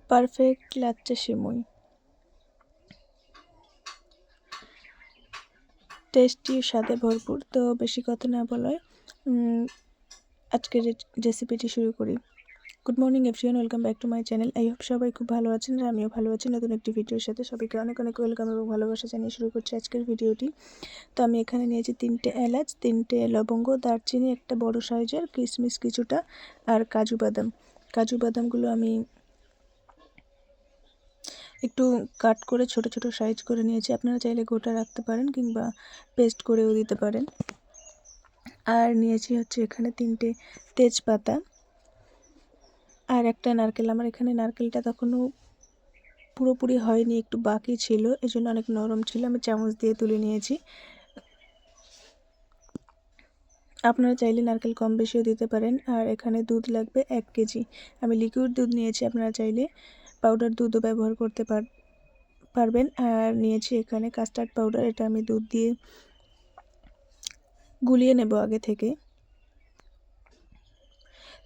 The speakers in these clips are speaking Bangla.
পারফেক্ট লাচ্চা সিমুই, টেস্টি স্বাদে ভরপুর। তো বেশি কথা না বলায় আজকের রেসিপিটি শুরু করি। Good morning everyone, welcome back to my channel. I hope সবাই খুব ভালো আছেন আর আমিও ভালো আছি। নতুন একটি ভিডিওর সাথে সবাইকে অনেক অনেক ওয়েলকাম এবং ভালোবাসা জানিয়ে শুরু করছি আজকের ভিডিওটি। তো আমি এখানে নিয়েছি 3টে এলাচ, 3টে লবঙ্গ, দারচিনি একটা বড় সাইজের, কিশমিশ কিছুটা, আর কাজু বাদাম। কাজু বাদামগুলো আমি একটু কাট করে ছোট ছোট সাইজ করে নিয়েছি। আপনারা চাইলে গোটা রাখতে পারেন কিংবা পেস্ট করেও দিতে পারেন। আর নিয়েছি হচ্ছে এখানে 3টে তেজপাতা আর একটা নারকেল। আমার এখানে নারকেলটা তখনও পুরোপুরি হয়নি, একটু বাকি ছিল, এজন্য অনেক নরম ছিল, আমি চামচ দিয়ে তুলে নিয়েছি। আপনারা চাইলে নারকেল কম বেশিও দিতে পারেন। আর এখানে দুধ লাগবে 1 কেজি। আমি লিকুইড দুধ নিয়েছি, আপনারা চাইলে পাউডার দুধও ব্যবহার করতে পারবেন। আর নিয়েছি এখানে কাস্টার্ড পাউডার, এটা আমি দুধ দিয়ে গুলিয়ে নেব আগে থেকে।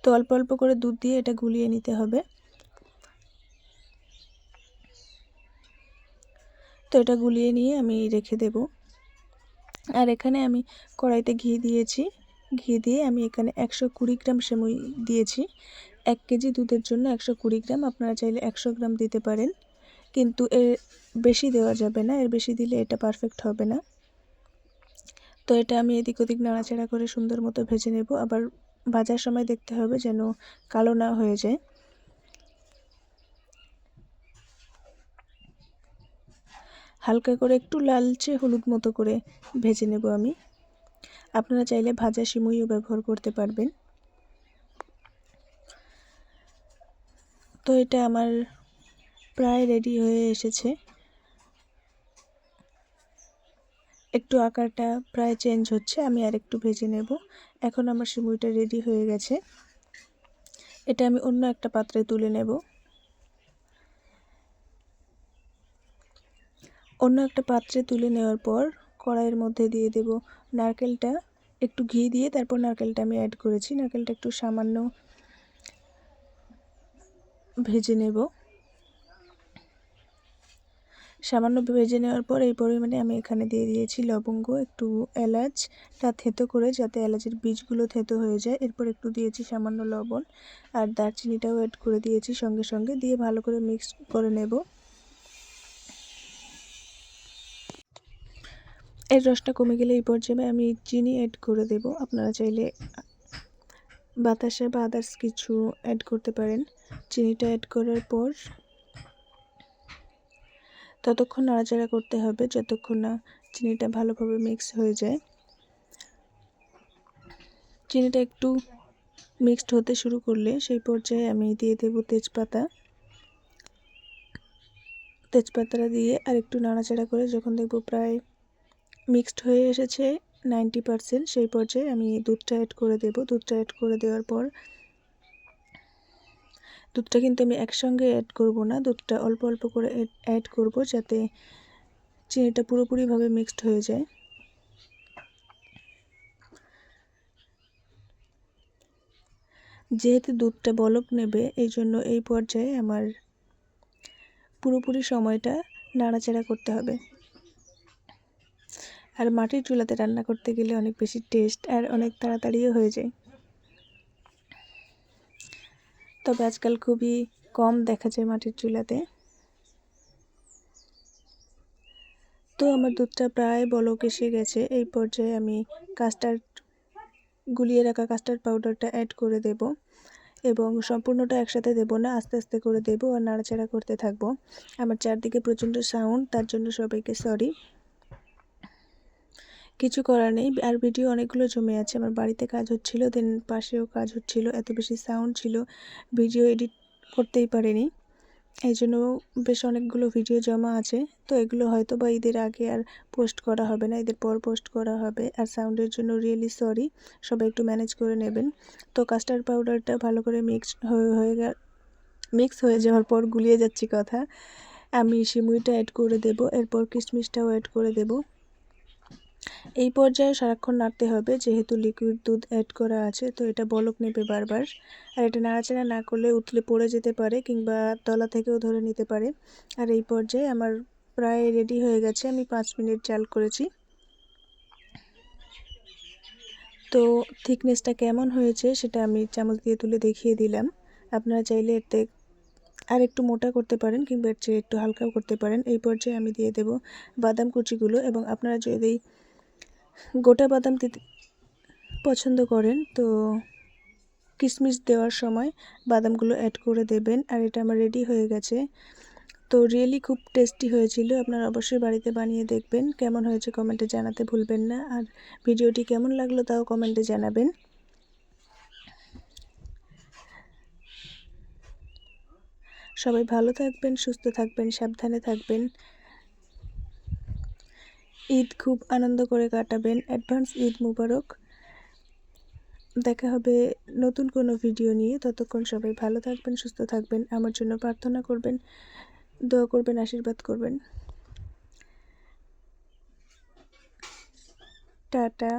তো অল্প অল্প করে দুধ দিয়ে এটা গুলিয়ে নিতে হবে। তো এটা গুলিয়ে নিয়ে আমি রেখে দেব। আর এখানে আমি কড়াইতে ঘি দিয়েছি, ঘি দিয়ে আমি এখানে 120 গ্রাম সেমুই দিয়েছি। 1 কেজি দুধের জন্য 120 গ্রাম, আপনারা চাইলে 100 গ্রাম দিতে পারেন, কিন্তু এর বেশি দেওয়া যাবে না, এর বেশি দিলে এটা পারফেক্ট হবে না। তো এটা আমি এদিক ওদিক নাড়াচাড়া করে সুন্দর মতো ভেজে নেব। আবার ভাজার সময় দেখতে হবে যেন কালো না হয়ে যায়। হালকা করে একটু লালচে হলুদ মতো করে ভেজে নেব আমি। আপনারা চাইলে ভাজা সিমুইও ব্যবহার করতে পারবেন। তো এটা আমার প্রায় রেডি হয়ে এসেছে, একটু আকারটা প্রায় চেঞ্জ হচ্ছে, আমি আর একটু ভেজে নেব। এখন আমার সিমুইটা রেডি হয়ে গেছে। এটা আমি অন্য একটা পাত্রে তুলে নেব। অন্য একটা পাত্রে তুলে নেওয়ার পর কড়াইয়ের মধ্যে দিয়ে দেব নারকেলটা, একটু ঘি দিয়ে তারপর নারকেলটা আমি অ্যাড করেছি। নারকেলটা একটু সামান্য ভেজে নেব। সামান্য ভেজে নেওয়ার পর এই পরিমাণে আমি এখানে দিয়ে দিয়েছি লবঙ্গ, একটু এলাচটা থেতো করে, যাতে এলাচের বীজগুলো থেতো হয়ে যায়। এরপর একটু দিয়েছি সামান্য লবণ, আর দারচিনিটাও অ্যাড করে দিয়েছি সঙ্গে সঙ্গে, দিয়ে ভালো করে মিক্স করে নেব। এর রসটা কমে গেলে এই পর্যায়ে আমি চিনি অ্যাড করে দেব। আপনারা চাইলে বাতাসা বা আদার্স কিছু অ্যাড করতে পারেন। চিনিটা অ্যাড করার পর ততক্ষণ নাড়াচাড়া করতে হবে যতক্ষণ না চিনিটা ভালোভাবে মিক্স হয়ে যায়। চিনিটা একটু মিক্সড হতে শুরু করলে সেই পর্যায়ে আমি দিয়ে দেব তেজপাতাটা দিয়ে আর একটু নাড়াচাড়া করে যখন দেখব প্রায় মিক্সড হয়ে এসেছে 90%, সেই পর্যায়ে আমি দুধটা অ্যাড করে দেব। দুধটা অ্যাড করে দেওয়ার পর, দুধটা কিন্তু আমি একসঙ্গে অ্যাড করব না, দুধটা অল্প অল্প করে অ্যাড করব যাতে চিনিটা পুরোপুরিভাবে মিক্সড হয়ে যায়। যেহেতু দুধটা বলক নেবে, এই জন্য এই পর্যায়ে আমার পুরোপুরি সময়টা নাড়াচাড়া করতে হবে। আর মাটির চুলাতে রান্না করতে গেলে অনেক বেশি টেস্ট আর অনেক তাড়াতাড়িও হয়ে যায়। তবে আজকাল খুবই কম দেখা যায় মাটির চুলাতে। তো আমার দুধটা প্রায় বলক এসে গেছে। এই পর্যায়ে আমি গুলিয়ে রাখা কাস্টার্ড পাউডারটা অ্যাড করে দেব, এবং সম্পূর্ণটা একসাথে দেব না, আস্তে আস্তে করে দেব আর নাড়াচাড়া করতে থাকবো। আমার চারদিকে প্রচণ্ড সাউন্ড, তার জন্য সবাইকে সরি। কিছু করার নেই। আর ভিডিও অনেকগুলো জমে আছে, আমার বাড়িতে কাজ হচ্ছিল, দেন পাশেও কাজ হচ্ছিল, এত বেশি সাউন্ড ছিল, ভিডিও এডিট করতেই পারিনি। এই জন্য বেশ অনেকগুলো ভিডিও জমা আছে। তো এগুলো হয়তো বা ঈদের আগে আর পোস্ট করা হবে না, ঈদের পর পোস্ট করা হবে। আর সাউন্ডের জন্য রিয়েলি সরি, সবাই একটু ম্যানেজ করে নেবেন। তো কাস্টার্ড পাউডারটা ভালো করে মিক্স হয়ে যাওয়ার পর, গুলিয়ে যাচ্ছি কথা, আমি সিমুইটা অ্যাড করে দেব। এরপর কিশমিশটাও অ্যাড করে দেব। এই পর্যায়ে সারাক্ষণ নাড়তে হবে, যেহেতু লিকুইড দুধ অ্যাড করা আছে, তো এটা বলক নেবে বারবার। আর এটা নাড়াচাড়া না করলে উতলে পড়ে যেতে পারে কিংবা তলা থেকেও ধরে নিতে পারে। আর এই পর্যায়ে আমার প্রায় রেডি হয়ে গেছে। আমি 5 মিনিট জাল করেছি। তো থিকনেসটা কেমন হয়েছে সেটা আমি চামচ দিয়ে তুলে দেখিয়ে দিলাম। আপনারা চাইলে এতে আর একটু মোটা করতে পারেন কিংবা এর চেয়ে একটু হালকাও করতে পারেন। এই পর্যায়ে আমি দিয়ে দেব বাদাম কুচিগুলো, এবং আপনারা যদি গোটা বাদাম দিতে পছন্দ করেন তো কিশমিশ দেওয়ার সময় বাদামগুলো অ্যাড করে দেবেন। আর এটা আমার রেডি হয়ে গেছে। তো রিয়েলি খুব টেস্টি হয়েছিল। আপনারা অবশ্যই বাড়িতে বানিয়ে দেখবেন। কেমন হয়েছে কমেন্টে জানাতে ভুলবেন না। আর ভিডিওটি কেমন লাগলো তাও কমেন্টে জানাবেন। সবাই ভালো থাকবেন, সুস্থ থাকবেন, সাবধানে থাকবেন। ঈদ খুব আনন্দ করে কাটাবেন। অ্যাডভান্স ঈদ মুবারক। দেখা হবে নতুন কোনো ভিডিও নিয়ে। ততক্ষণ সবাই ভালো থাকবেন, সুস্থ থাকবেন। আমার জন্য প্রার্থনা করবেন, দোয়া করবেন, আশীর্বাদ করবেন। টাটা।